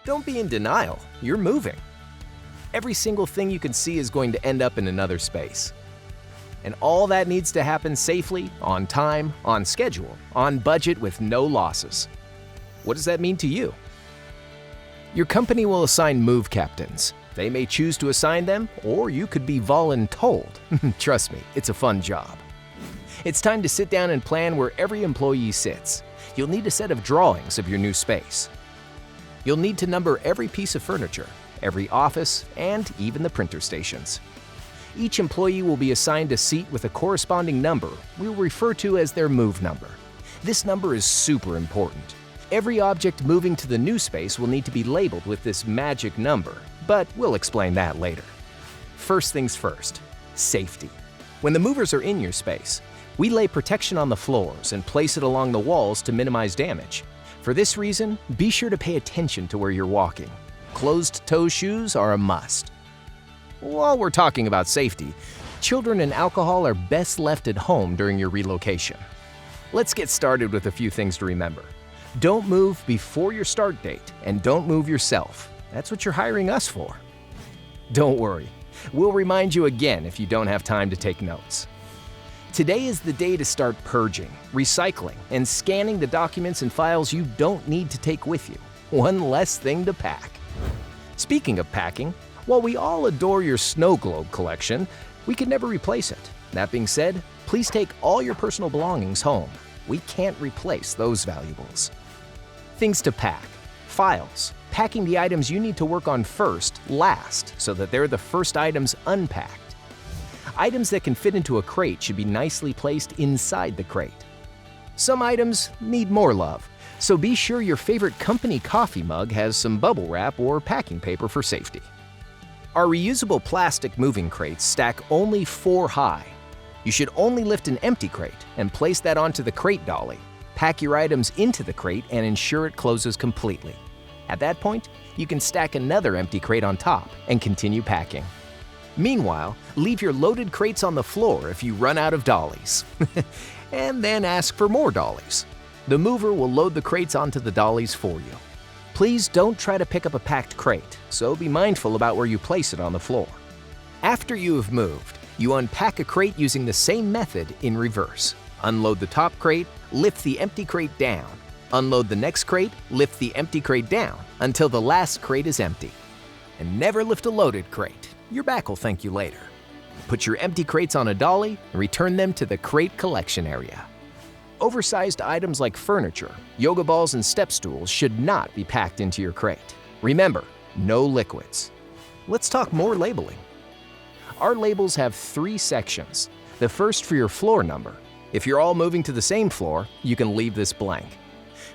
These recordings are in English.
Don't be in denial, you're moving. Every single thing you can see is going to end up in another space. And all that needs to happen safely, on time, on schedule, on budget with no losses. What does that mean to you? Your company will assign move captains. They may choose to assign them, or you could be voluntold. Trust me, it's a fun job. It's time to sit down and plan where every employee sits. You'll need a set of drawings of your new space. You'll need to number every piece of furniture, every office, and even the printer stations. Each employee will be assigned a seat with a corresponding number we'll refer to as their move number. This number is super important. Every object moving to the new space will need to be labeled with this magic number, but we'll explain that later. First things first, safety. When the movers are in your space, we lay protection on the floors and place it along the walls to minimize damage. For this reason, be sure to pay attention to where you're walking. Closed-toe shoes are a must. While we're talking about safety, children and alcohol are best left at home during your relocation. Let's get started with a few things to remember. Don't move before your start date, and don't move yourself. That's what you're hiring us for. Don't worry, we'll remind you again if you don't have time to take notes. Today is the day to start purging, recycling, and scanning the documents and files you don't need to take with you. One less thing to pack. Speaking of packing, while we all adore your snow globe collection, we could never replace it. That being said, please take all your personal belongings home. We can't replace those valuables. Things to pack. Files. Packing the items you need to work on first, last, so that they're the first items unpacked. Items that can fit into a crate should be nicely placed inside the crate. Some items need more love, so be sure your favorite company coffee mug has some bubble wrap or packing paper for safety. Our reusable plastic moving crates stack only 4 high. You should only lift an empty crate and place that onto the crate dolly. Pack your items into the crate and ensure it closes completely. At that point, you can stack another empty crate on top and continue packing. Meanwhile, leave your loaded crates on the floor if you run out of dollies. And then ask for more dollies. The mover will load the crates onto the dollies for you. Please don't try to pick up a packed crate, so be mindful about where you place it on the floor. After you have moved, you unpack a crate using the same method in reverse. Unload the top crate, lift the empty crate down. Unload the next crate, lift the empty crate down until the last crate is empty. And never lift a loaded crate. Your back will thank you later. Put your empty crates on a dolly and return them to the crate collection area. Oversized items like furniture, yoga balls, and step stools should not be packed into your crate. Remember, no liquids. Let's talk more labeling. Our labels have 3 sections. The first for your floor number. If you're all moving to the same floor, you can leave this blank.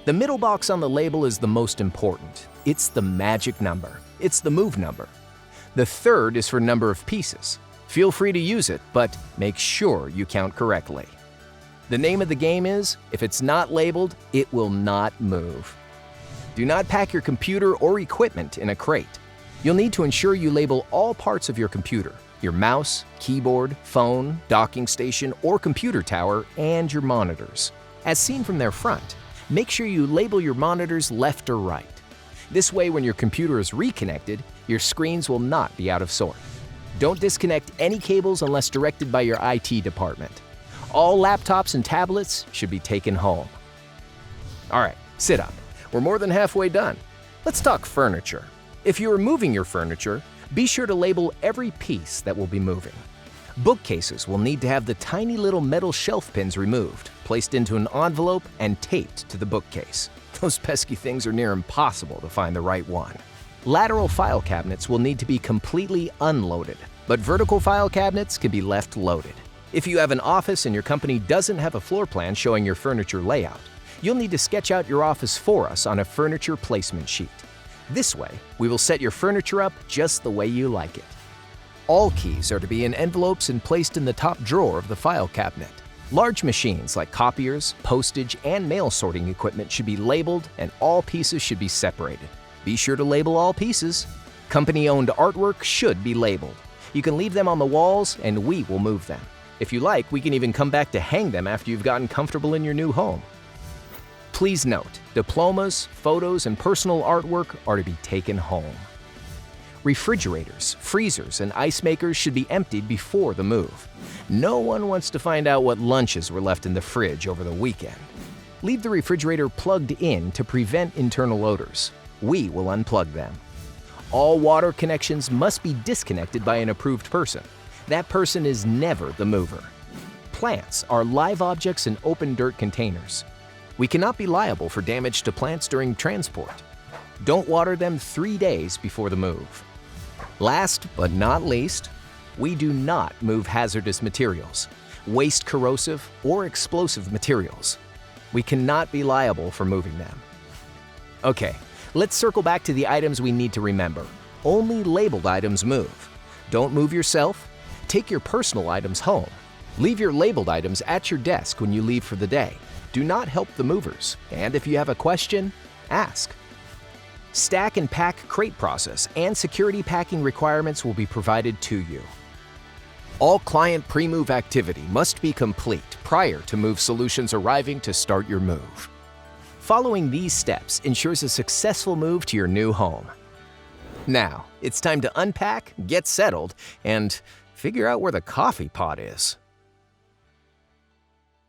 The middle box on the label is the most important. It's the magic number. It's the move number. The third is for number of pieces. Feel free to use it, but make sure you count correctly. The name of the game is, if it's not labeled, it will not move. Do not pack your computer or equipment in a crate. You'll need to ensure you label all parts of your computer, your mouse, keyboard, phone, docking station, or computer tower, and your monitors. As seen from their front, make sure you label your monitors left or right. This way, when your computer is reconnected, your screens will not be out of sort. Don't disconnect any cables unless directed by your IT department. All laptops and tablets should be taken home. All right, sit up. We're more than halfway done. Let's talk furniture. If you are moving your furniture, be sure to label every piece that will be moving. Bookcases will need to have the tiny little metal shelf pins removed, placed into an envelope, and taped to the bookcase. Those pesky things are near impossible to find the right one. Lateral file cabinets will need to be completely unloaded, but vertical file cabinets can be left loaded. If you have an office and your company doesn't have a floor plan showing your furniture layout, you'll need to sketch out your office for us on a furniture placement sheet. This way, we will set your furniture up just the way you like it. All keys are to be in envelopes and placed in the top drawer of the file cabinet. Large machines like copiers, postage, and mail sorting equipment should be labeled, and all pieces should be separated. Be sure to label all pieces. Company-owned artwork should be labeled. You can leave them on the walls, and we will move them. If you like, we can even come back to hang them after you've gotten comfortable in your new home. Please note, diplomas, photos, and personal artwork are to be taken home. Refrigerators, freezers, and ice makers should be emptied before the move. No one wants to find out what lunches were left in the fridge over the weekend. Leave the refrigerator plugged in to prevent internal odors. We will unplug them. All water connections must be disconnected by an approved person. That person is never the mover. Plants are live objects in open dirt containers. We cannot be liable for damage to plants during transport. Don't water them 3 days before the move. Last but not least, we do not move hazardous materials, waste corrosive or explosive materials. We cannot be liable for moving them. Okay, let's circle back to the items we need to remember. Only labeled items move. Don't move yourself. Take your personal items home. Leave your labeled items at your desk when you leave for the day. Do not help the movers. And if you have a question, ask. Stack and pack crate process and security packing requirements will be provided to you. All client pre-move activity must be complete prior to Move Solutions arriving to start your move. Following these steps ensures a successful move to your new home. Now, it's time to unpack, get settled, and figure out where the coffee pot is.